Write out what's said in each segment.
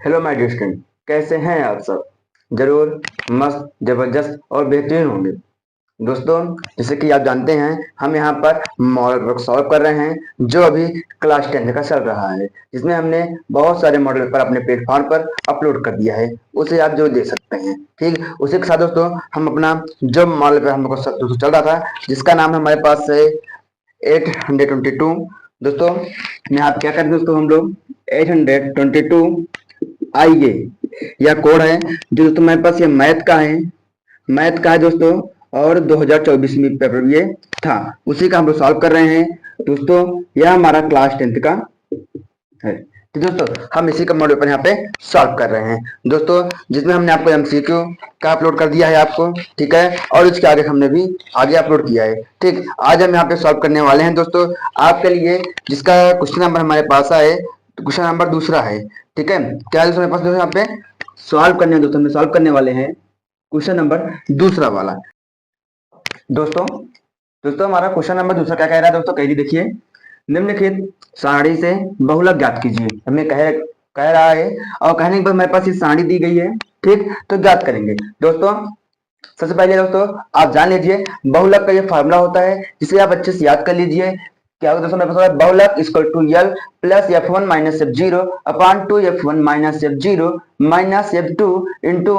Hello my dear student, कैसे हैं आप सब। जरूर मस्त जबरदस्त और बेहतरीन होंगे। दोस्तों, जैसे कि आप जानते हैं, हम यहाँ पर मॉडल वर्क सॉल्व कर रहे हैं जो अभी क्लास 10 का चल रहा है, जिसमें हमने बहुत सारे मॉडल पेपर अपने प्लेटफॉर्म पर अपलोड कर दिया है। उसे आप जो देख सकते हैं। ठीक, उसी के साथ दोस्तों हम अपना जो मॉडल पेपर हम लोग को दोस्तों चल रहा था, जिसका नाम हमारे पास है 822। दोस्तों यहाँ पे क्या करें दोस्तों, हम लोग 822 आइए यह कोड है जो दोस्तों मेरे पास ये मैथ का है दोस्तों। और 2024 में पेपर ये था, उसी का हम लोग सॉल्व कर रहे हैं दोस्तों। यह हमारा क्लास 10 का है। तो दोस्तों हम इसी का मॉडल पेपर यहाँ पे सॉल्व कर रहे हैं दोस्तों, जिसमें हमने आपको एमसीक्यू का अपलोड कर दिया है आपको। ठीक है, और इसके आगे हमने भी आगे अपलोड किया है। ठीक, आज हम यहाँ पे सॉल्व करने वाले हैं दोस्तों आपके लिए, जिसका क्वेश्चन नंबर हमारे पास है, क्वेश्चन नंबर दूसरा है। ठीक है, क्या दोस्तों मेरे पास दोस्तों यहाँ पे सॉल्व करने दोस्तों हम सॉल्व करने वाले हैं क्वेश्चन नंबर दूसरा वाला। दोस्तों दोस्तों हमारा क्वेश्चन नंबर दूसरा क्या कह रहा है दोस्तों, कहिए देखिए। निम्नलिखित सारणी से बहुलक ज्ञात कीजिए। हमें कह रहा है, और कहने के बाद मेरे पास ये सारणी दी गई है। ठीक, तो ज्ञात करेंगे दोस्तों। सबसे पहले दोस्तों आप जान लीजिए बहुलक का ये फार्मूला होता है, जिसे आप अच्छे से याद कर लीजिए। क्या होगा दोस्तों, मेरे पास बहुलक equal to L plus F one minus F zero upon two F one minus F zero minus F two into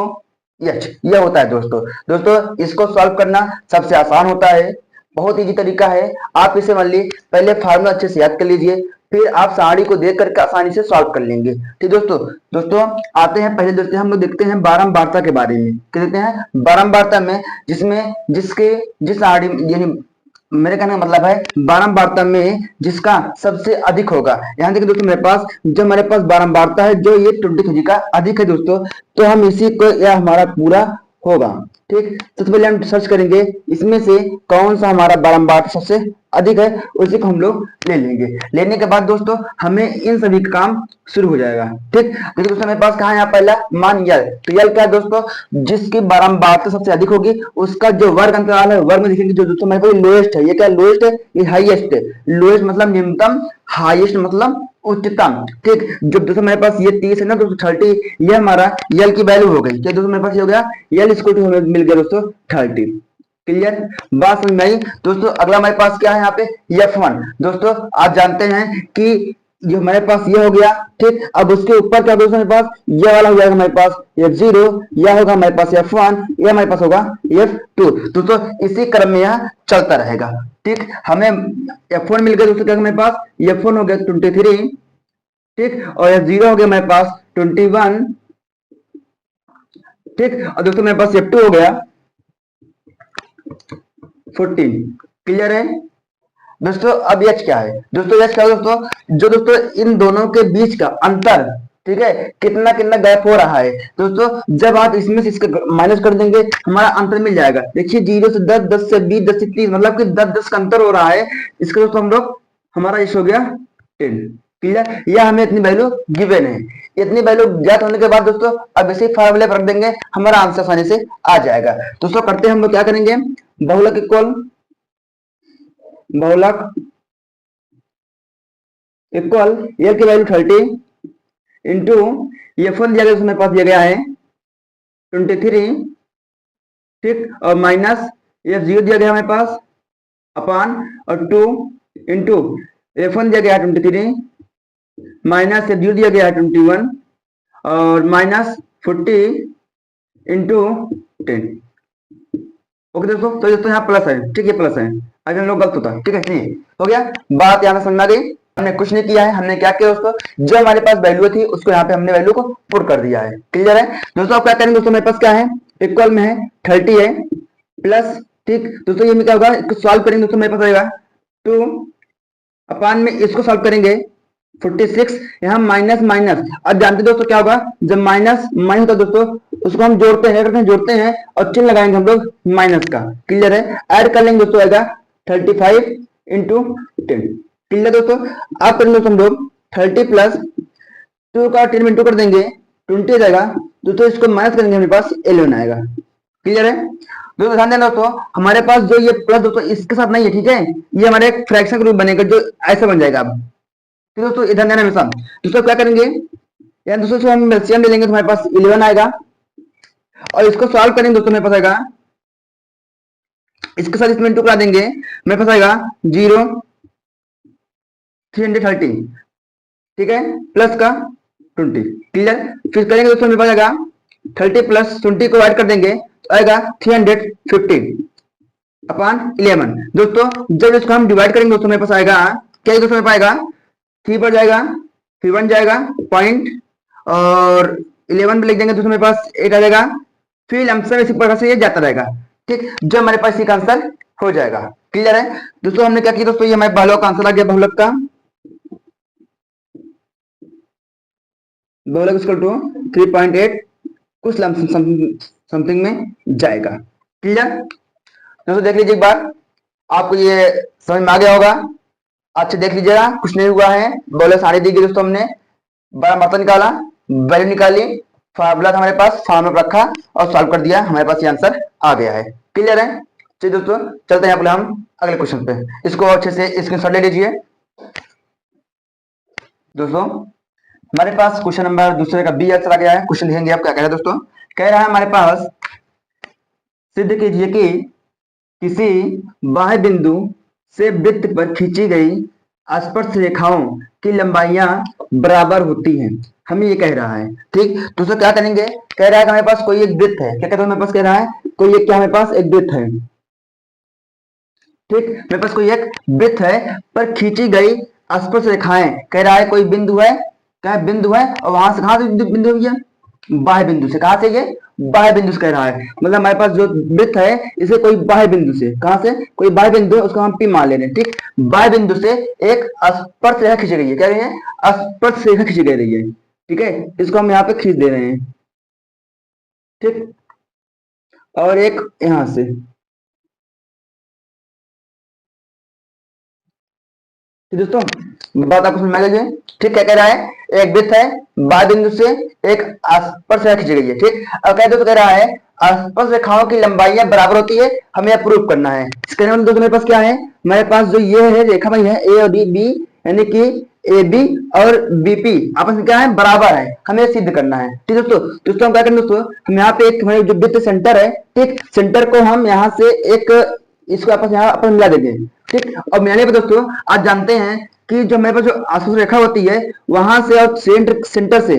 H, ये होता है दोस्तों। दोस्तों इसको सॉल्व करना सबसे आसान होता है, बहुत इजी तरीका है। आप इसे मान ली पहले फार्मूला अच्छे से याद कर लीजिए, फिर आप सारणी को देख करके आसानी से सॉल्व कर लेंगे। ठीक दोस्तों, दोस्तों आते हैं पहले दोस्तों हम लोग देखते हैं बारंबारता के बारे में। क्या देखते हैं बारंबारता में, जिसमें जिस सारणी यानी मेरे कहने का मतलब है बारंबारता में जिसका सबसे अधिक होगा। यहाँ देखिए दोस्तों मेरे पास जो हमारे पास बारंबारता है जो ये 23 का अधिक है दोस्तों, तो हम इसी को यह हमारा पूरा होगा। ठीक, सबसे पहले हम सर्च करेंगे इसमें से कौन सा हमारा बारंबारता सबसे अधिक है, उसी को हम लोग ले लेंगे। लेने के बाद दोस्तों हमें इन सभी का काम शुरू हो जाएगा। ठीक, देखिए दोस्तों मेरे पास कहाँ है, यहाँ पहला मान यल। तो यल क्या है दोस्तों, जिसकी बारंबारता सबसे अधिक होगी उसका जो वर्ग अंतराल है, वर्ग में देखेंगे जो दोस्तों मेरे पास लोएस्ट है। ये क्या लोएस्ट है, ये हाईएस्ट है। लोएस्ट मतलब निम्नतम, हाईएस्ट मतलब उच्चतम। ठीक, जो दोस्तों मेरे पास ये 30 है ना दोस्तों 30, ये हमारा यल की वैल्यू हो गई। क्या दोस्तों मेरे पास ये हो गया यल इक्वल टू हमें मिल गया दोस्तों 30। क्लियर, बात समझ में आई दोस्तों। अगला हमारे पास क्या है यहाँ पे F1। दोस्तों आप जानते हैं कि जो हमारे पास ये हो गया। ठीक, अब उसके ऊपर क्या दोस्तों मेरे पास ये वाला हो जाएगा हमारे पास F0, यह होगा हमारे पास F1, ये हमारे पास होगा F2। दोस्तों इसी क्रम में यह चलता रहेगा। ठीक, हमें F1 मिल गया दोस्तों, क्या हमारे पास F1 हो गया 23। ठीक, और F0 हो गया हमारे पास 21। ठीक, और दोस्तों मेरे पास F2 हो गया 14। क्लियर है दोस्तों। अब एच क्या है दोस्तों, एच क्या है दोस्तों, जो दोस्तों इन दोनों के बीच का अंतर, ठीक है, कितना कितना गैप हो रहा है दोस्तों। जब आप इसमें से इसका माइनस कर देंगे हमारा अंतर मिल जाएगा। देखिए 0 से 10, 10 से 20, 10 से 30, मतलब कि 10 का अंतर हो रहा है। इसका दोस्तों हम लोग हमारा इस हो गया 10। क्लियर, यह हमें इतनी वैल्यू गिवन है। इतनी वैल्यू ज्ञात होने के बाद दोस्तों अब इसे फार्मूले पर रख देंगे, हमारा आंसर आसानी से आ जाएगा। दोस्तों करते हैं हम लोग क्या करेंगे, बहुलक इक्वल बहुलक इक्वल यल की वैल्यू 30 इंटू F1 दिया गया, मेरे पास दिया गया है 23। ठीक, और माइनस F0 दिया गया हमारे पास अपान और 2 इंटू F1 दिया गया है 23 माइनस F0 दिया गया है 21 और माइनस 40 इंटू 10। ओके दोस्तों, तो दोस्तों यहाँ प्लस है। ठीक है, प्लस है, अगर हम लोग गलत होता है। ठीक है, नहीं हो गया, बात यहाँ समझ में आ गई। हमने कुछ नहीं किया है, हमने क्या किया दोस्तों, जो हमारे पास वैल्यू थी उसको यहाँ पे हमने वैल्यू को पुट कर दिया है। क्लियर है दोस्तों। आप क्या करेंगे दोस्तों, मेरे पास क्या है, इक्वल में है 30 है प्लस। ठीक दोस्तों, ये में क्या होगा, इसको सॉल्व करेंगे दोस्तों, मेरे पास आएगा 2 अपान में इसको सॉल्व करेंगे 46, यहाँ माइनस माइनस। अब जानते दोस्तों क्या होगा, जब माइनस माइनस होता है दोस्तों उसको हम जोड़ते हैं, करते हैं जोड़ते हैं और चिन्ह लगाएंगे हम लोग माइनस का। क्लियर है, ऐड कर लेंगे दोस्तों, आएगा 35 इंटू 10। क्लियर दोस्तों, आप करेंगे दोस्तों हम लोग 30 प्लस 2 का 10 में इंटू कर देंगे 20 आ जाएगा दोस्तों, इसको माइनस करेंगे हमारे पास 11 आएगा। क्लियर है दोस्तों, ध्यान देना दोस्तों, हमारे पास जो ये प्लस दोस्तों इसके साथ नहीं है। ठीक है, ये हमारे एक फ्रैक्शन के रूप बनेगा जो ऐसा बन जाएगा। अब तो दोस्तों इधर देना हमेशा। दोस्तों क्या करेंगे, यानी दोस्तों हम एलसीएम ले लेंगे तो हमारे पास 11 आएगा, और इसको सॉल्व करेंगे दोस्तों मेरे पास आएगा, इसके साथ इसमें इंटू करा देंगे, मेरे पास आएगा 0 330, ठीक है, प्लस का 20, क्लियर। फिर करेंगे दोस्तों मेरे पास आएगा 30 प्लस 20 को ऐड कर देंगे तो आएगा 350 अपॉन 11। दोस्तों जब इसको हम डिवाइड करेंगे दोस्तों मेरे पास आएगा क्या दोस्तों, मेरे पास आएगा 3 पर जाएगा, फिर 1 जाएगा पॉइंट, और 11 भी लिख देंगे दोस्तों मेरे पास 8 आ जाएगा, फिर लमसम इसी प्रकार से ये जाता रहेगा, ठीक, जो हमारे पास इसी का आंसर हो जाएगा, क्लियर है। दोस्तों हमने क्या किया दोस्तों, ये हमारे बहुलक का आंसर आ गया, बहुलक का, बहुलक इक्वल टू 3.8 कुछ समथिंग में जाएगा, क्लियर। दोस्तों देख लीजिए एक बार, आपको ये समझ में आ गया होगा, अच्छे देख लीजिएगा, कुछ नहीं हुआ है, बहुलक सारी दी गई दोस्तों, हमने बड़ा मतलब निकाला, वैल्यू निकाली, फार्मूला था हमारे पास, फार्मूला रखा और सॉल्व कर दिया, हमारे पास ये आंसर आ गया है, क्लियर है। चलिए दोस्तों चलते हैं हम अगले क्वेश्चन पे, इसको अच्छे से स्क्रीनशॉट ले लीजिए। दोस्तों हमारे पास क्वेश्चन नंबर दूसरे का बी चला गया है, क्वेश्चन देखेंगे आप क्या कह रहा है दोस्तों, कह रहा है हमारे पास सिद्ध कीजिए कि किसी बाह्य बिंदु से वृत्त पर खींची गई स्पर्श रेखाओं की लंबाइयां बराबर होती हैं, हमें ये कह रहा है, ठीक। दोस्तों क्या करेंगे, कह रहा है कि हमारे पास कोई एक वृत्त है, क्या कहते हैं हमारे पास, कह रहा है कोई एक, क्या हमारे पास एक वृत्त है, ठीक, मेरे पास कोई एक वृत्त है पर खींची गई स्पर्श रेखाएं, कह रहा है कोई बिंदु है, क्या है बिंदु है, और वहां से कहां से बिंदु है, बाह्य बिंदु से, कहां से, ये बाह्य बिंदु से कह रहा है, मतलब हमारे पास जो वृत्त है इसे कोई बाह्य बिंदु से, कहां से, कोई बाह्य बिंदु है, उसको हम पी मान ले रहे हैं, ठीक, बाह्य बिंदु से एक स्पर्श रेखा खींची गई है, कह रहे हैं स्पर्श रेखा खींची गई रही है, ठीक है, इसको हम यहाँ पे खींच दे रहे हैं, ठीक, और एक यहां से, दोस्तों बात आपको समझ में आ गई है, ठीक, क्या कह रहा है, एक वृत्त है, बाह्य बिंदु से एक स्पर्श रेखा खींची गई है, ठीक, अब कह रहा है स्पर्श रेखाओं की लंबाइयां बराबर होती है, हमें प्रूव करना है। इसके लिए दोस्तों मेरे पास क्या है, मेरे पास जो ये है रेखा भाई है ए और बी, यानी कि ए बी और बीपी आपस में क्या है, बराबर है, हमें सिद्ध करना है, ठीक दोस्तों। दोस्तों हम क्या करेंगे दोस्तों, हम यहाँ पे एक हमारे जो वृत्त सेंटर है, ठीक, सेंटर को हम यहाँ से एक इसको आपस यहाँ अपन मिला देंगे, ठीक, और मिलाने पर दोस्तों आज जानते हैं कि जो मेरे पास जो आसपास रेखा होती है वहां से और सेंटर से,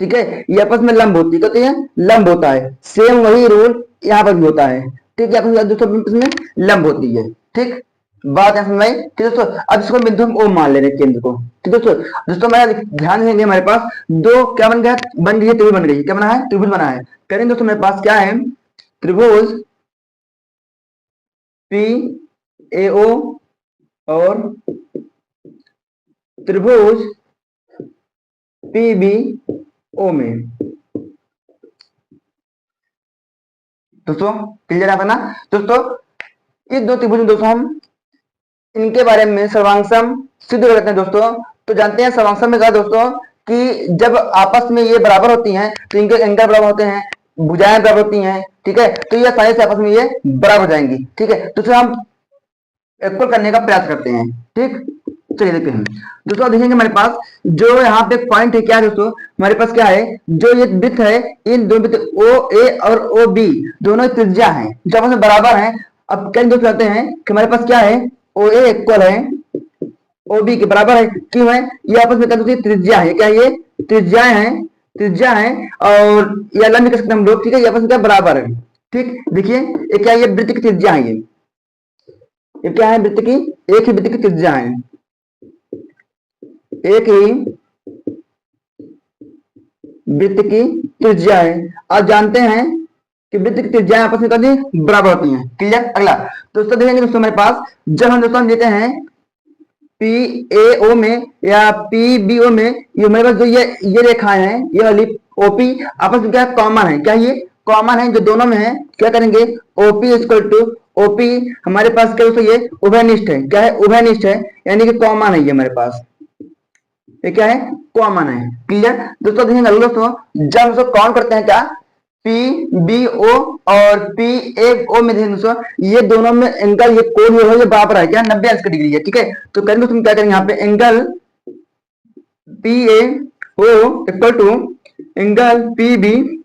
ठीक है, ये आपस में लंब होती है, लंब होता है, सेम वही रूल यहाँ पर भी होता है, ठीक है, दोस्तों इसमें लंब होती है, ठीक, बात है समझ में, ठीक दोस्तों। अब इसको बिंदु हम ओ मान ले रहे हैं केंद्र को, ठीक दोस्तों। दोस्तों मेरा ध्यान देंगे, हमारे पास दो क्या बन गया, बन गई है त्रिभुज, बन गई है, क्या बना है, त्रिभुज बना है, करेंगे दोस्तों मेरे पास क्या है, त्रिभुज पी ए ओ और त्रिभुज पीबी ओ में, दोस्तों क्लियर है ना दोस्तों, ये दो त्रिभुज दोस्तों हम इनके बारे में सर्वांगसम सिद्ध करते हैं दोस्तों। तो जानते हैं सर्वांगसम में क्या दोस्तों, कि जब आपस में ये बराबर होती हैं तो इनके एंगल बराबर होते हैं, भुजाएं बराबर होती हैं, ठीक है, तो ये आसानी से आपस में ये बराबर हो जाएंगी, ठीक है, तो हम इक्वल करने का प्रयास करते हैं, ठीक। चलिए देखते हैं दोस्तों, देखेंगे हमारे पास जो यहाँ पे पॉइंट है, क्या है दोस्तों, हमारे पास क्या है, जो ये वृत्त है, इन दोनों वृत्त ओ ए और ओ बी दोनों त्रिज्या हैं जो आपस में बराबर हैं। अब क्या दोस्तों कहते हैं कि हमारे पास क्या है, ओ ए इक्वल है ओ बी के बराबर है, क्यों है, ये आपस में क्या त्रिज्या है, क्या ये त्रिज्याएं हैं, त्रिज्या है, और ये लंब कह सकते हैं हम लोग, ठीक है, ये आपस में क्या बराबर है, ठीक, देखिए ये क्या, ये वृत्त की त्रिज्या है, ये क्या है, वृत्त की, एक ही वृत्त की त्रिज्या है, एक ही वृत्त की त्रिज्या है, आप जानते हैं कि वृत्त की त्रिज्याएं आपस में कभी बराबर होती हैं, क्लियर। अगला दोस्तों देखेंगे दोस्तों हमारे पास, जब हम दोस्तों लेते हैं पी ए ओ में या पी बी ओ में, ये हमारे पास जो ये रेखाएं हैं, ये वाली ओपी आपस में क्या कॉमन है, क्या ये कॉमन है जो दोनों में है, क्या करेंगे, ओपी इक्वल टू ओपी, हमारे पास क्या दोस्तों ये उभयनिष्ठ है, क्या है, उभयनिष्ठ है, यानी कि कॉमन है, ये हमारे पास ये क्या है, कॉमन है, क्लियर। दोस्तों देखेंगे दोस्तों, जब हम काउंट करते हैं क्या, पी बी ओ और पी ए ओ में देखेंगे दोस्तों, ये दोनों में एंगल, ये कोण जो है ये बराबर है, क्या 90 अंश का डिग्री है, ठीक है, तो करेंगे तुम क्या करेंगे यहाँ पे angle P A O equal to angle P B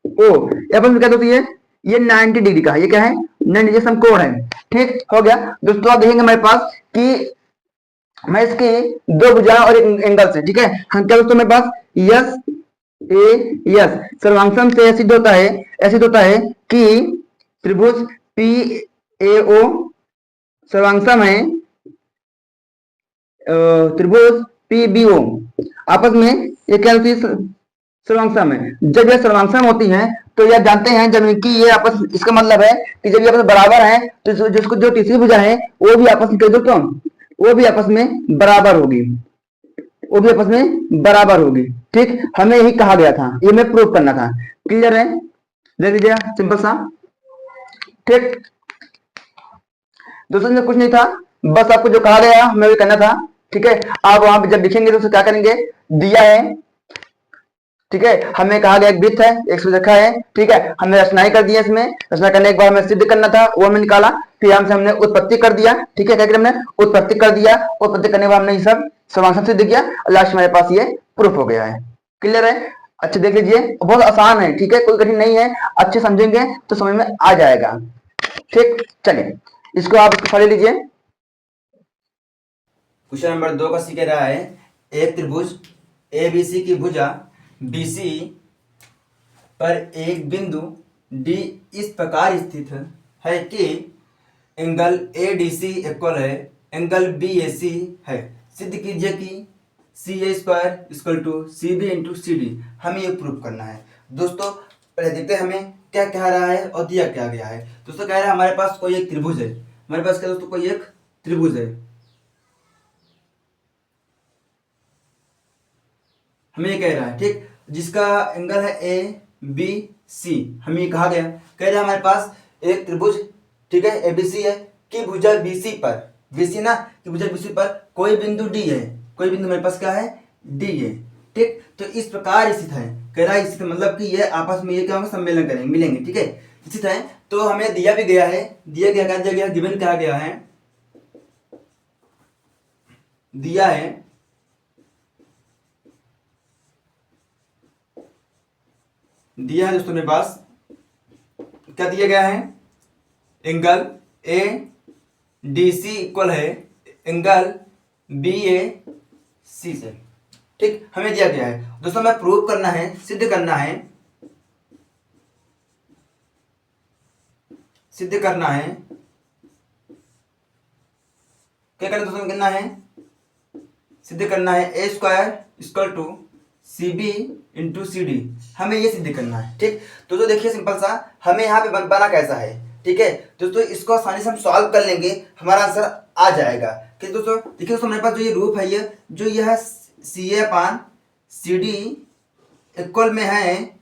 O, अपन क्या होती है, ये 90 डिग्री का है, ये क्या है 90 डिग्री समकोण है। ठीक हो गया दोस्तों। आप देखेंगे हमारे पास कि मैं इसकी दो भुजा और एक एंगल से, ठीक है, हम क्या दोस्तों मेरे पास यस ए यस सर्वांगसम से सिद्ध होता है, ऐसे होता है कि त्रिभुज पी ए ओ सर्वांगसम है त्रिभुज पी बी ओ, आपस में ये क्या होती है सर्वांगसम है। जब ये सर्वांगसम होती है तो यह जानते हैं जब इनकी ये आपस, इसका मतलब है कि जब ये आपस बराबर है तो जिसको जो तीसरी भुजा है वो भी आपस में कह दो तो वो भी आपस में बराबर होगी, वो भी आपस में बराबर होगी। ठीक, हमें यही कहा गया था, ये मैं प्रूव करना था। क्लियर है, देख लीजिए सिंपल सा। ठीक दोस्तों, इसमें कुछ नहीं था, बस आपको जो कहा गया हमें भी करना था। ठीक है, आप वहां पे जब लिखेंगे तो क्या करेंगे, दिया है, ठीक है, हमें कहा गया एक वृत्त है, एक सूर्य रेखा है, ठीक है, हमने रचनाएं कर दी इसमें, रचना करने के बाद हमें सिद्ध करना था, वो हमने निकाला, फिर हमने उत्पत्ति कर दिया। ठीक है, क्या किया हमने उत्पत्ति कर दिया, उत्पत्ति करने के बाद हमने ये सब समाधान सिद्ध किया, लास्ट हमारे पास ये प्रूफ हो गया है। क्लियर है, अच्छे देख लीजिए, बहुत आसान है, ठीक है, कोई कठिन नहीं है, अच्छे समझेंगे तो समझ में आ जाएगा। ठीक, चलिए इसको आप पढ़ लीजिए। क्वेश्चन नंबर 2 का सी कह रहा है एक त्रिभुज एबीसी की भुजा बीसी पर एक बिंदु डी इस प्रकार स्थित है कि एंगल एडीसी इक्वल है एंगल बीएसी है। सिद्ध कीजिए कि C A square equal to C B into C D. हमें ये प्रूव करना है। दोस्तों पहले देखते हैं हमें क्या कह रहा है और दिया क्या गया है। दोस्तों कह रहा है हमारे पास कोई एक त्रिभुज है, हमारे पास क्या दोस्तों कोई एक त्रिभुज है, हमें ये कह रहा है, ठीक, जिसका एंगल है ए बी सी। हमें ये कहा गया, कह रहा है हमारे पास एक त्रिभुज, ठीक है, एबीसी है कि भुजा बीसी पर, बीसी ना, कि भुजा बीसी पर कोई बिंदु डी है, कोई बिंदु मेरे पास क्या है डी है। ठीक, तो इस प्रकार स्थित है, कह रहा है स्थित मतलब कि ये आपस में ये क्या होंगे सम्मेलन करेंगे, मिलेंगे, ठीक है, स्थित है। तो हमें दिया भी गया है, दिया गया क्या दिया गया, गिवन कहा गया है, दिया है दिया है दोस्तों मेरे पास क्या दिया गया है, angle A D C equal है एंगल बी ए सी से। ठीक, हमें दिया गया है दोस्तों, हमें प्रूव करना है, सिद्ध करना है, सिद्ध करना है, क्या करना दोस्तों करना है, सिद्ध करना है A square equal to C B into C D. हमें ये सिद्ध करना है। ठीक, तो देखिए सिंपल सा, हमें यहाँ पे बना कैसा है, ठीक है दोस्तों, इसको आसानी से हम सॉल्व कर लेंगे, हमारा आंसर आ जाएगा। ठीक दोस्तों, देखिए दोस्तों मेरे पास जो ये रूप है, ये जो ये है सी ए अपान सी डी इक्वल में है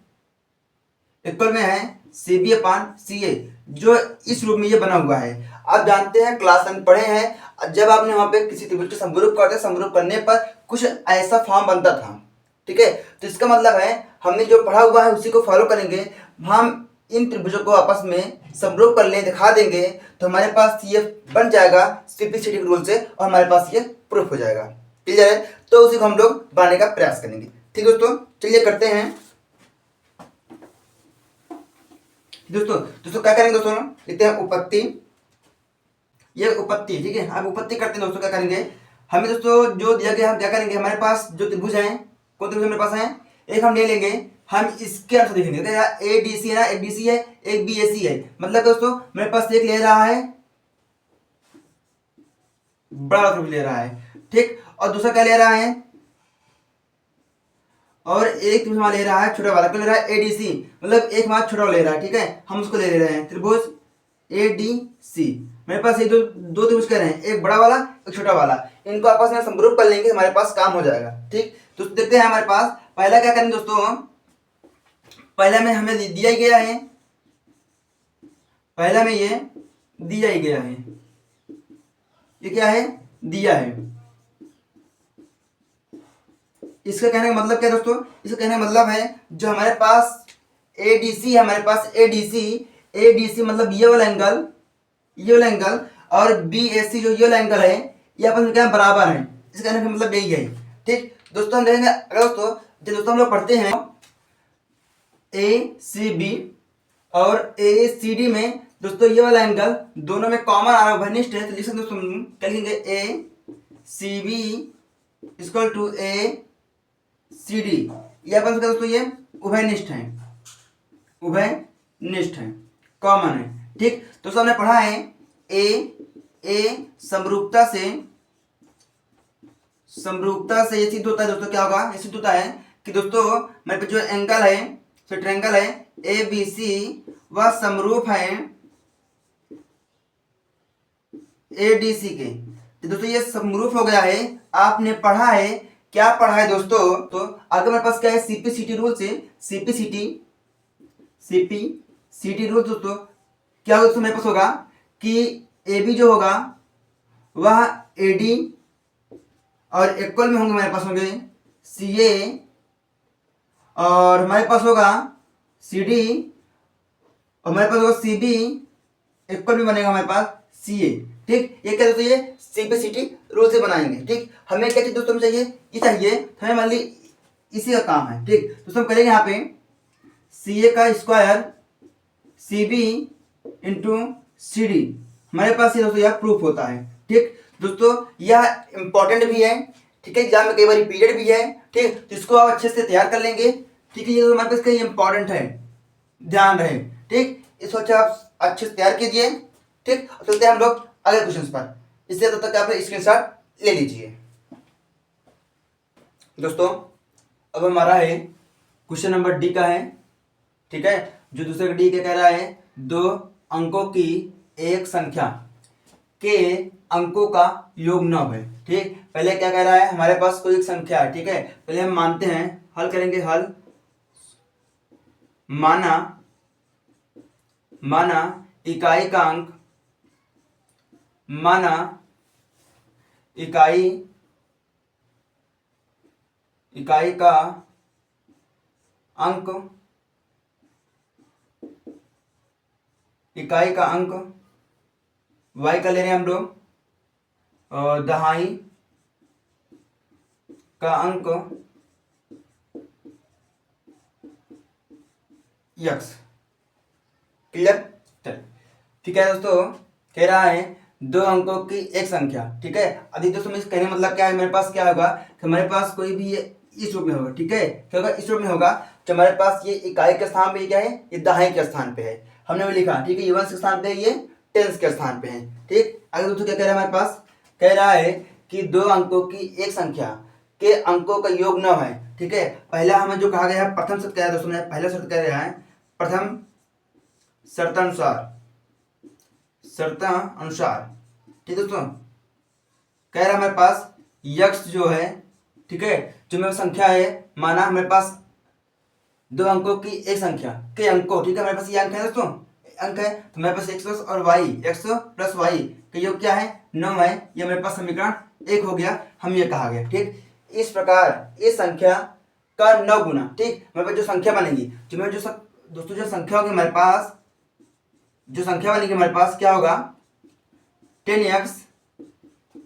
सी बी अपान सी ए, जो इस रूप में ये बना हुआ है। आप जानते हैं क्लास में पढ़े हैं, जब आपने वहां पे किसी त्रिभुज को समरूप करते, समरूप करने पर कुछ ऐसा फॉर्म बनता था। ठीक है, तो इसका मतलब है हमने जो पढ़ा हुआ है उसी को फॉलो करेंगे, हम इन त्रिभुजों को आपस में समरूप कर ले, दिखा देंगे, तो हमारे पास ये बन जाएगा सिंप्लिसिटी रूल से, और हमारे पास ये प्रूफ हो जाएगा। क्लियर है, तो उसी को हम लोग बनाने का प्रयास करेंगे। ठीक दोस्तों, चलिए करते हैं। दोस्तों क्या करेंगे दोस्तों, लिखते हैं उपपत्ति, ये उपपत्ति, ठीक है, अब उपपत्ति करते हैं दोस्तों। क्या करेंगे हमें दोस्तों, जो दिया गया हम क्या करेंगे, हमारे पास जो त्रिभुज है, कौन त्रिभुज मेरे पास है, एक हम ले लेंगे, हम इसके अनुसार देखेंगे, ए डी सी है ना, एक डी सी है एक बी ए सी है, मतलब दोस्तों मेरे पास एक ले रहा है बड़ा त्रिभुज ले रहा है, ठीक, और दूसरा क्या ले रहा है, और एक त्रिभुज ले रहा है छोटा वाला, क्या ले रहा है ए डी सी, मतलब एक हमारा छोटा ले रहा है, ठीक है, हम उसको ले रहे हैं त्रिभुज ए डी सी। मेरे पास ये दो त्रिभुज कह रहे हैं, एक बड़ा वाला एक छोटा वाला, इनको आपस में समरूप कर लेंगे, हमारे पास काम हो जाएगा। ठीक, तो देखते हैं हमारे पास पहला क्या करेंगे दोस्तों, पहला में हमें दिया ही गया है, पहला में ये दिया ही गया है, ये क्या है दिया है। इसका कहने का मतलब क्या है दोस्तों, इसका कहने का मतलब है जो हमारे पास एडीसी है, हमारे पास एडीसी मतलब ये वाला एंगल और बीएसी जो ये वाला एंगल है, ये आपस में क्या बराबर है, इसका कहने का मतलब यही है। ठीक दोस्तों, हम देखेंगे अगर दोस्तों जो दोस्तों हम लोग पढ़ते हैं ए सी बी और ए सी डी में दोस्तों ये वाला एंगल दोनों में कॉमन आ रहा है, घनिष्ठ है, तो लिख सकते दोस्तों क्या लिखेंगे A C B equal to A C D. यह बन सकता दोस्तों ये उभयनिष्ठ है, उभयनिष्ठ है, कॉमन है। ठीक, दोस्तों हमने पढ़ा है ए समरूपता से ये सिद्ध होता है दोस्तों, क्या होगा, ये सिद्ध होता है कि दोस्तों मेरे पे जो एंगल है, जो ट्रायंगल है ए बी सी, वह समरूप है ए डी सी के। तो दोस्तों ये समरूप हो गया है। आपने पढ़ा है, क्या पढ़ा है दोस्तों, तो आगे मेरे पास क्या है, सीपीसीटी रूल से, सीपीसीटी रूल दोस्तों क्या दोस्तों मेरे पास होगा कि ए बी जो होगा वह ए डी और इक्वल में होंगे, हमारे पास होंगे सी ए, और हमारे पास होगा सी डी, और हमारे पास होगा सी बी इक्वल में बनेगा हमारे पास सी ए। ठीक, ये क्या दोस्तों, ये सीपीसीटी रूल से बनाएंगे। ठीक, हमें क्या चीज दोस्तों चाहिए, ये चाहिए हमें, मान ली इसी का काम है। ठीक, दोस्तों हम करेंगे यहाँ पे सी ए का square C B into C D, हमारे पास ये दोस्तों यह प्रूफ होता है। ठीक दोस्तों, यह इंपॉर्टेंट भी है, ठीक है, एग्जाम में कई बार रिपीटेड भी है। ठीक, तो इसको आप अच्छे से तैयार कर लेंगे। ठीक है, ये तो हमारे पास कहीं इंपॉर्टेंट है, ध्यान रहे। ठीक, इसको अच्छा आप अच्छे से तैयार कीजिए। ठीक, चलते हैं हम लोग अगले क्वेश्चन पर। इससे तब तक आप स्क्रीनशॉट ले लीजिए। दोस्तों अब हमारा है क्वेश्चन नंबर डी का है। ठीक है, जो दूसरा डी क्या कह रहा है, 2 अंकों की एक संख्या के अंकों का योग 9 है। ठीक, पहले क्या कह रहा है, हमारे पास कोई एक संख्या है। ठीक है, पहले हम मानते हैं, हल करेंगे, हल माना इकाई का अंक, माना इकाई का अंक, इकाई का अंक y का ले रहे हैं हम लोग, और दहाई का अंक x। क्लियर, ठीक है दोस्तों, कह रहा है 2 अंकों की एक संख्या। ठीक है, अभी दोस्तों इस कहने मतलब क्या है, मेरे पास क्या होगा कि हमारे पास कोई भी इस रूप में होगा। ठीक है, क्या होगा, इस रूप में होगा, जो हमारे पास ये इकाई के स्थान पे ये क्या है, ये दहाई के स्थान पे है, हमने वो लिखा। ठीक है, ये वंश के स्थान पे है, ये टेंस के स्थान पे है। ठीक, आगे दोस्तों क्या कह रहा है, हमारे पास कह रहा है कि 2 अंकों की एक संख्या के अंकों का योग 9 है। ठीक है, पहला हमें जो कहा गया है, प्रथम शर्त क्या है दोस्तों, पहला शर्त कह रहा है, प्रथम शर्तानुसार। ठीक है दोस्तों, कह रहा है हमारे पास यक्स जो है, ठीक है, जो मेरी संख्या है, माना हमारे पास 2 अंकों की एक संख्या के अंकों, ठीक है, हमारे पास ये अंक है दोस्तों, अंक है, तो मेरे पास x और y, x प्लस y का योग क्या है, 9 है। ये मेरे पास समीकरण 1 हो गया, हम ये कहा गया। ठीक, इस प्रकार इस संख्या का 9 गुना, ठीक, मेरे पास जो संख्या बनेगी, जो मेरे जो दोस्तों जो संख्या होगी हमारे पास, जो संख्या बनेगी हमारे पास क्या होगा, 10x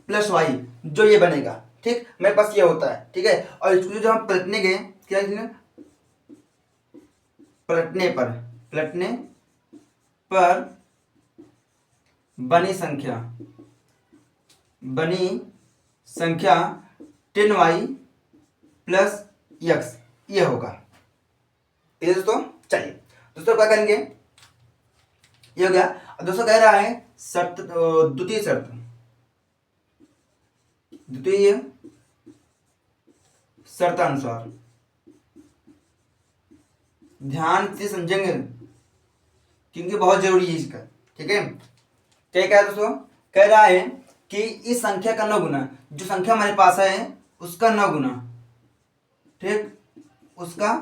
प्लस y, जो ये बनेगा। ठीक, मेरे पास ये होता है। ठीक है, और इसको जो हम पलटने गए, क्या पलटने पर बनी संख्या 10y प्लस x, ये होगा। ये दोस्तों, चलिए दोस्तों क्या करेंगे, ये हो गया। अब दोस्तों कह रहा है द्वितीय शर्तानुसार, ध्यान से समझेंगे क्योंकि बहुत जरूरी है इसका। ठीक है, क्या है दोस्तों, कह रहा है कि इस संख्या का 9 गुना, जो संख्या हमारे पास है उसका 9 गुना, ठीक, उसका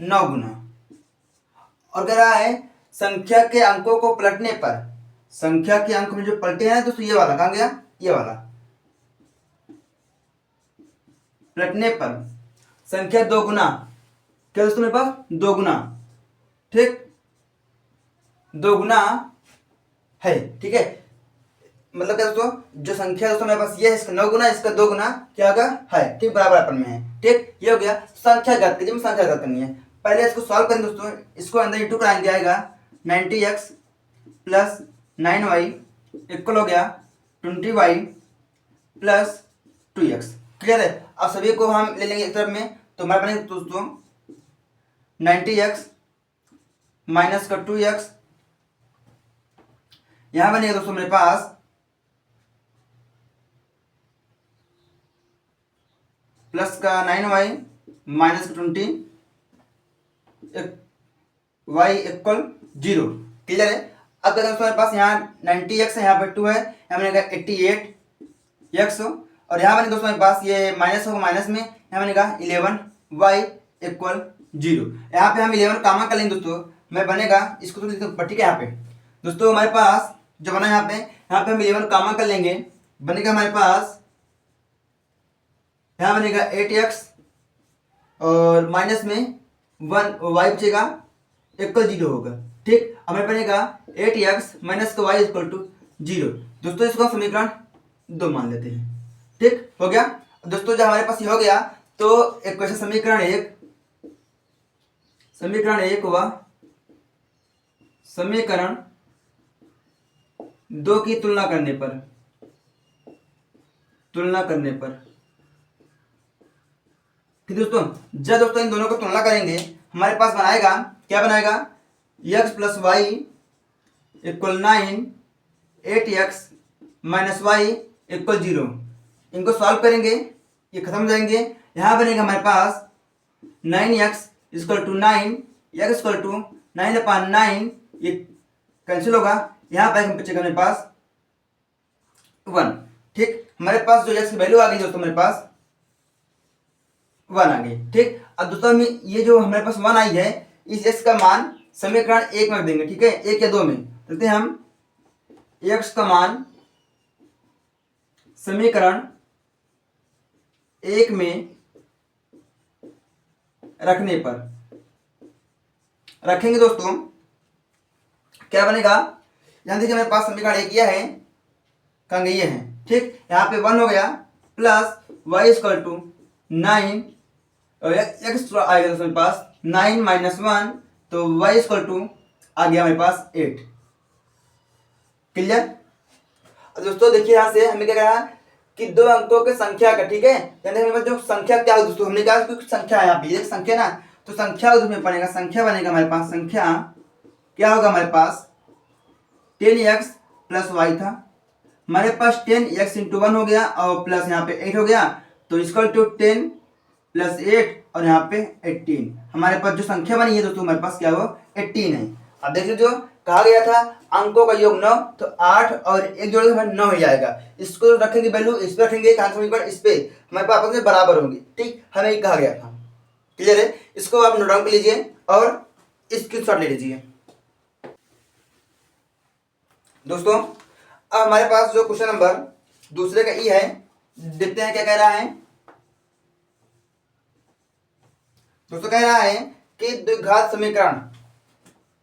9 गुना, और कह रहा है संख्या के अंकों को पलटने पर, संख्या के अंक में जो पलटे हैं दोस्तों, ये वाला कहाँ गया, ये वाला, पलटने पर संख्या 2 गुना, क्या दोस्तों मेरे पास 2 गुना, ठीक, 2 गुना है। ठीक है, मतलब क्या दोस्तों, जो संख्या दोस्तों मेरे पास ये है, इसका 9 गुना, इसका 2 गुना क्या होगा है, ठीक, बराबर अपन में है, ठीक। ये हो गया संख्या ज्ञात कीजिए, संख्या ज्ञात करनी है। पहले इसको सॉल्व करें दोस्तों, इसको अंदर इंटू कराएंगे, आएगा 90x प्लस 9y इक्वल हो गया 20y प्लस 2x। क्लियर है। अब सभी को हम ले लेंगे एक तरफ में, तो हमारे बनेगा दोस्तों 90x माइनस का 2x, यहां बनेगा दोस्तों मेरे पास प्लस का 9y माइनस का 20 y इक्वल 0। क्लियर है। अब क्या दोस्तों मेरे पास यहाँ 90x है, यहाँ पर 2 है, यहाँ बनेगा 88x, और यहाँ बनेगा दोस्तों मेरे पास ये माइनस होगा, माइनस में यहाँ बनेगा 11y इक्वल 0। यहाँ पे हम 11 कॉमन कर लेंगे दोस्तों, मैं बनेगा इसको तो लिखते हैं ठीक है। यहाँ पे दोस्तों हमारे पास जो बना यहाँ पे हम 11 कॉमन कर लेंगे, बनेगा हमारे पास यहाँ बनेगा 8x और माइनस में 1 y बचेगा इक्वल 0 होगा, ठीक। हमें बनेगा 8x माइनस का y इक्वल टू 0। दोस्तों इसको समीकरण 2 मान लेते हैं, ठीक हो गया। दोस्तों जब हमारे पास ये हो गया तो एक क्वेश्चन समीकरण एक हुआ, समीकरण 2 की तुलना करने पर ठीक दोस्तों, जब दोस्तों इन दोनों को तुलना करेंगे हमारे पास बनाएगा, क्या बनाएगा, x plus Y equal 9, 8x minus Y equal 0। इनको सॉल्व करेंगे, ये खत्म हो जाएंगे। यहाँ बनेगा हमारे पास 9x equal to 9, x equal to 9/9, ये कैंसिल होगा, यहाँ पर बचेगा मेरे पास 1, ठीक। हमारे पास जो x की वैल्यू आ गई दोस्तों, मेरे पास 1 आ गई, ठीक। अब दोस्तों में ये जो हमारे पास 1 आई है, इस x का मान समीकरण 1 में रख देंगे, ठीक है, 1 या 2 में देखते हैं हम। x का मान समीकरण 1 में रखने पर रखेंगे दोस्तों, क्या बनेगा, यहां देखिए मेरे पास समीकरण 1 यह है, कहां गई ये है, ठीक। यहाँ पे 1 हो गया प्लस y इक्वल टू 9 और x आएगा दोस्तों मेरे पास 9 माइनस 1, तो y इक्वल टू आ गया मेरे पास 8। क्लियर। दोस्तों देखिए यहाँ से हमें क्या कहा कि 2 अंकों के संख्या का, ठीक है, यानी हमारे पास जो संख्या क्या हो दोस्तों, हमने कहा कुछ संख्या है, यहाँ पे एक संख्या ना, तो संख्या उसमें बनेगा, संख्या बनेगा हमारे पास, संख्या क्या होगा हमारे पास 10x प्लस y था, हमारे पास 10x इंटू 1 हो गया और प्लस यहाँ पे 8 हो गया, तो इक्वल टू 10 प्लस 8 और यहाँ पे 18। हमारे पास जो संख्या बनी है दोस्तों, हमारे पास क्या हो 18 है। अब देख लीजिए, जो कहा गया था अंकों का योग 9, तो 8 और 1 जोड़ेंगे हमारे 9 हो जाएगा। इसको रखेंगे वैल्यू, इस पे रखेंगे समीकरण, इस पे हमारे पास आपस में बराबर होंगे, ठीक, हमें ये कहा गया था। क्लियर है। इसको आप नोट डाउन कर लीजिए और स्क्रीनशॉट ले लीजिए दोस्तों। अब हमारे पास जो क्वेश्चन नंबर दूसरे का ई है, देखते हैं क्या कह रहा है दोस्तों। कह रहा है कि द्विघात समीकरण,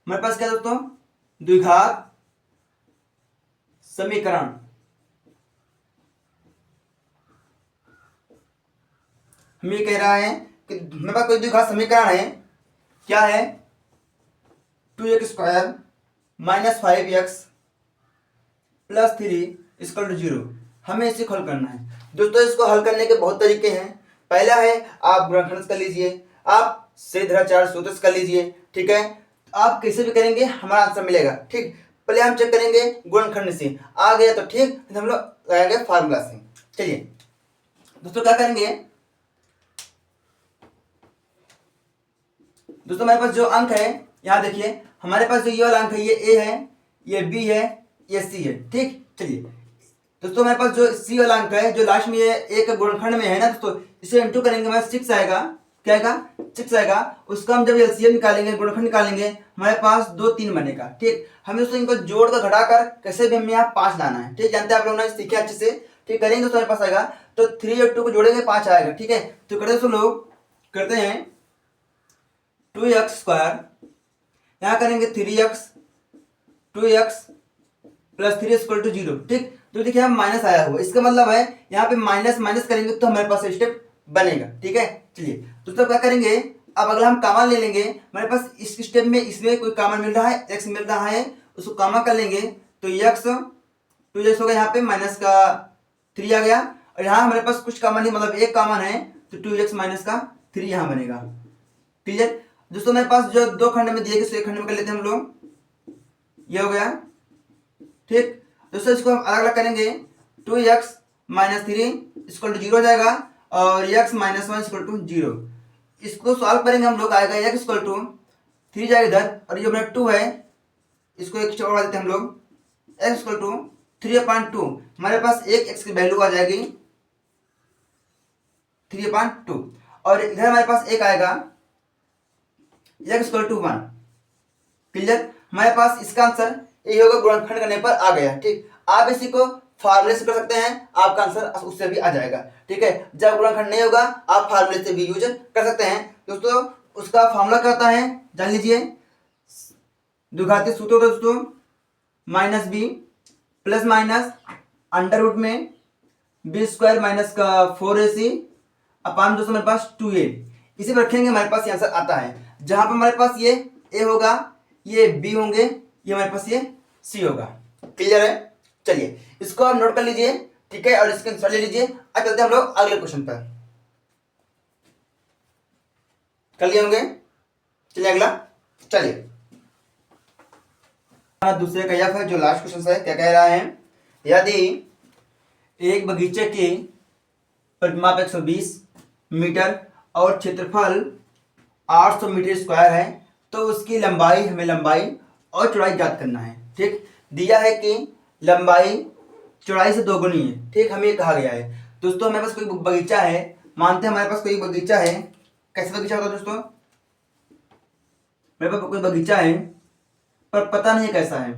हमारे पास क्या दोस्तों, द्विघात समीकरण, हमें कह रहा है कि हमारे पास कोई द्विघात समीकरण है, क्या है 2x² minus 5x plus 3 equal to 0। हमें इसे हल करना है दोस्तों। इसको हल करने के बहुत तरीके हैं। पहला है आप गुणनखंड कर लीजिए, आप सीधाचार सूत्र कर लीजिए, ठीक है, आप कैसे भी करेंगे हमारा आंसर मिलेगा, ठीक। पहले हम चेक करेंगे गुणनखंड से, आ गया तो ठीक, हम लोग लगाएंगे फार्मूला से। चलिए दोस्तों क्या करेंगे दोस्तों, हमारे पास जो अंक है, यहाँ देखिए हमारे पास जो ये वाला अंक है, ये a है, ये b है, ये c है, ठीक। चलिए दोस्तों हमारे पास जो c वाला अंक है, जो लास्ट में ये एक गुणनखंड में है ना दोस्तों, इसे इंटू करेंगे, हमारे 6 आएगा, क्या आएगा 6 आएगा। उसका हम जब एलसीएम निकालेंगे, गुणनखंड निकालेंगे, हमारे पास 2 3 बनेगा, ठीक। हमें दोस्तों इनको जोड़ कर घटाकर कैसे भी हमें यहाँ 5 लाना है, ठीक। जानते हैं आप लोग ने सीखे अच्छे से, ठीक। करेंगे दोस्तों हमारे पास आएगा, तो 3 और 2 को जोड़ेंगे 5 आएगा, ठीक है। तो करते दोस्तों लोग करते हैं 2x², यहाँ करेंगे 3x, 2x plus 3 equal to 0, ठीक। तो देखिए यहाँ माइनस आया हुआ, इसका मतलब है यहाँ पे माइनस माइनस करेंगे तो हमारे पास स्टेप बनेगा। ठीक है, चलिए दोस्तों क्या करेंगे, अब अगला हम कॉमन ले लेंगे। हमारे पास इस स्टेप में इसमें कोई कॉमन मिल रहा है, एक्स मिल रहा है, उसको कॉमन कर लेंगे तो एक्स 2x होगा, यहाँ पे माइनस का 3 आ गया, और यहाँ हमारे पास कुछ कॉमन नहीं, मतलब एक कॉमन है तो 2x माइनस का 3 यहाँ बनेगा। क्लियर दोस्तों, मेरे पास जो दो खंड में दिए गए एक खंड में कर लेते हैं हम लोग, ये हो गया। ठीक दोस्तों, इसको हम अलग अलग करेंगे, 2x माइनस 3 इक्वल टू 0 हो जाएगा, और x माइनस 1 इक्वल टू 0। इसको सॉल्व करेंगे हम लोग, आएगा x इक्वल टू 3 जाएगा इधर, और ये अपना 2 है, इसको एक बढ़ा देते हैं हम लोग, x इक्वल टू 3/2। हमारे पास एक x की वैल्यू आ जाएगी 3/2, और इधर हमारे पास एक आएगा x इक्वल टू 1। क्लियर, हमारे पास इसका आंसर ये होगा, गुणनखंड करने पर आ गया। ठीक, आप इसी को फार्मूले से कर सकते हैं, आपका आंसर उससे भी आ जाएगा। ठीक है, जब गुणनखंड नहीं होगा आप फार्मूले से भी यूज कर सकते हैं। दोस्तों उसका फार्मूला क्या होता है जान लीजिए, द्विघातीय सूत्र होता है दोस्तों, minus B plus minus under root में बी स्क्वायर माइनस का 4ac अपान दोस्तों हमारे पास 2a, इसे रखेंगे हमारे पास ये आंसर आता है। जहां पर हमारे पास ये a होगा, ये b होंगे, ये हमारे पास ये c होगा। क्लियर है, चलिए इसको आप नोट कर लीजिए। ठीक है, और इसके आंसर ले लीजिए। अब चलते हैं हम लोग अगले क्वेश्चन पर, कर लिए होंगे। चलिए अगला, चलिए दूसरे का यह है जो लास्ट क्वेश्चन है, क्या कह रहा है, यदि एक बगीचे के परिमाप 120 मीटर और क्षेत्रफल 800 मीटर स्क्वायर है तो उसकी लंबाई, हमें लंबाई और चौड़ाई ज्ञात करना है। ठीक, दिया है कि लंबाई चौड़ाई से दोगुनी है। ठीक, हमें कहा गया है दोस्तों, हमारे पास कोई बगीचा है, मानते हैं हमारे पास कोई बगीचा है। कैसे बगीचा होता है दोस्तों, मेरे पास कोई बगीचा है पर पता नहीं कैसा है।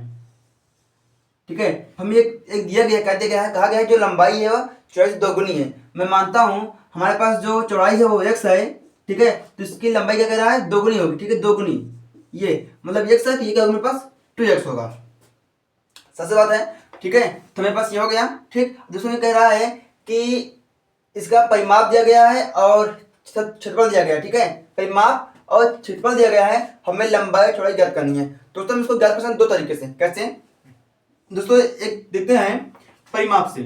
ठीक है, हमें एक दिया गया, कह दिया गया है, कहा गया है जो लंबाई है वह चौड़ाई से दोगुनी है। मैं मानता हूं हमारे पास जो चौड़ाई है वो x है। ठीक है, तो इसकी लंबाई क्या कह रहा है, दोगुनी होगी। ठीक है, दोगुनी, ये मतलब x है तो ये क्या होगा, मेरे पास 2x होगा। सबसे बात है। ठीक है, तो मेरे पास ये हो गया। ठीक, दूसरा कह रहा है कि इसका परिमाप दिया गया है और क्षेत्रफल दिया गया है। ठीक है, परिमाप और क्षेत्रफल दिया गया है, हमें लंबाई चौड़ाई ज्ञात करनी है। दोस्तों हम इसको ज्ञात कर सकते हैं दो तरीके से। कैसे दोस्तों, एक देखते हैं परिमाप से,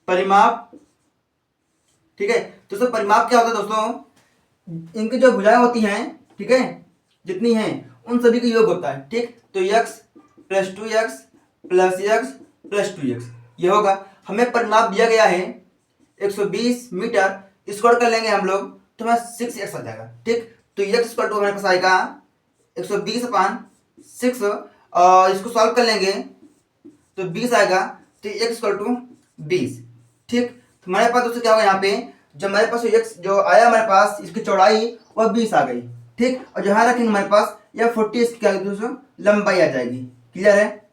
परिमाप। ठीक है दोस्तों, परिमाप क्या होता है दोस्तों, इनकी जो भुजाएं होती हैं, ठीक है, जितनी हैं उन सभी का योग होता है। ठीक, तो x plus 2x plus x plus 2x ये होगा। हमें परिमाप दिया गया है 120 मीटर, इसको कर लेंगे हम लोग तो हमें 6x आ जाएगा। ठीक, तो x इक्वल टू हमारे पास आएगा 120/6, और इसको सॉल्व कर लेंगे तो 20 आएगा, तो x इक्वल टू 20। ठीक, तो हमारे पास दोस्तों क्या होगा, यहाँ पे जो हमारे पास x जो आया हमारे पास, इसकी चौड़ाई वह 20 आ गई। ठीक, और जहाँ रखेंगे हमारे पास यह 40, इसकी क्या दोस्तों लंबाई आ जाएगी। क्लियर है,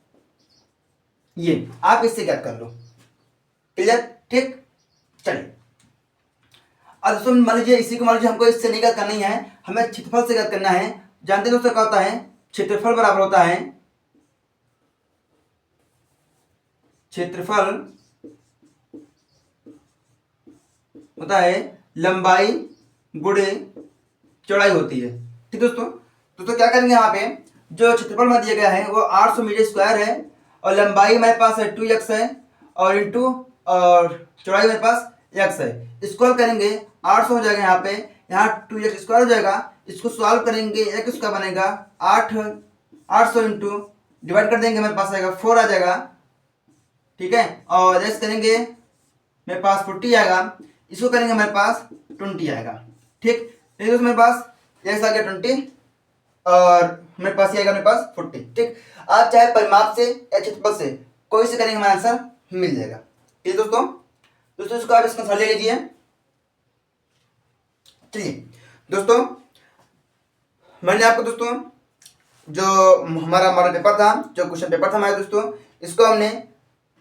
ये आप इससे क्या कर लो। क्लियर, ठीक, चलिए अब दोस्तों मान लीजिए इसी को, मान लीजिए हमको इससे नहीं ज्ञात करनी है, हमें क्षेत्रफल से ज्ञात करना है। जानते हैं दोस्तों क्या होता है, क्षेत्रफल बराबर होता है, क्षेत्रफल होता है लंबाई गुणे चौड़ाई होती है। ठीक दोस्तों क्या करेंगे, यहाँ पे जो क्षेत्रफल में दिया गया है वो 800 मीटर स्क्वायर है, और लंबाई हमारे पास है 2x है, और इंटू और चौड़ाई मेरे पास x है। इसको करेंगे 800 हो जाएगा, यहाँ पे यहाँ 2x स्क्वायर हो जाएगा। इसको सॉल्व करेंगे, x का बनेगा 800 इंटू डिवाइड कर देंगे, हमारे पास आएगा 4 आ जाएगा। ठीक है, और x करेंगे मेरे पास 40 आएगा, इसको करेंगे हमारे पास 20 आएगा। ठीक, तो मेरे पास x आ गया 20 और मेरे पास ये आएगा मेरे पास 40। ठीक, आप चाहे परिमाप से या क्षेत्रफल से कोई से करेंगे, हमारा आंसर मिल जाएगा। ठीक दोस्तों इसको आप इसका आंसर ले लीजिए। चलिए दोस्तों, मैंने आपको दोस्तों जो हमारा मॉडल पेपर था, जो क्वेश्चन पेपर था हमारे दोस्तों, इसको हमने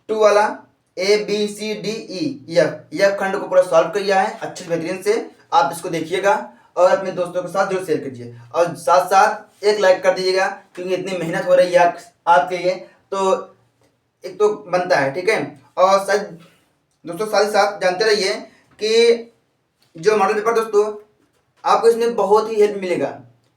2 वाला ABCDEF खंड को पूरा सॉल्व कर लिया है अच्छे बेहतरीन से। आप इसको देखिएगा और अपने दोस्तों के साथ जरूर शेयर कीजिए, और साथ साथ एक लाइक कर दीजिएगा, क्योंकि इतनी मेहनत हो रही है आपके लिए। तो एक तो बनता है, ठीक है। और शायद दोस्तों साथ ही साथ जानते रहिए कि जो मॉडल पेपर दोस्तों आपको इसमें बहुत ही हेल्प मिलेगा,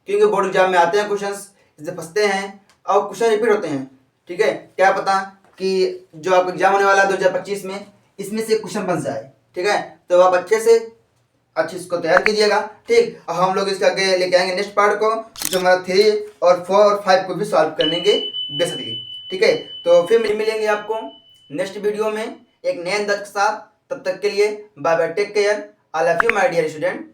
क्योंकि बोर्ड एग्जाम में आते हैं क्वेश्चंस, इससे फंसते हैं और क्वेश्चन रिपीट होते हैं, ठीक है। क्या पता कि जो आपका एग्जाम होने वाला है 2025 में, इसमें से क्वेश्चन बन जाए, ठीक है। तो आप अच्छे इसको तैयार कीजिएगा, ठीक। और हम लोग इसके आगे लेके आएंगे नेक्स्ट पार्ट को, जो हमारा 3 और 4 और 5 को भी सॉल्व करने के बेसिकली, ठीक है। तो फिर मिलेंगे आपको नेक्स्ट वीडियो में एक नए अंदाज के साथ। तब तक के लिए bye bye, take care, I love you my dear student.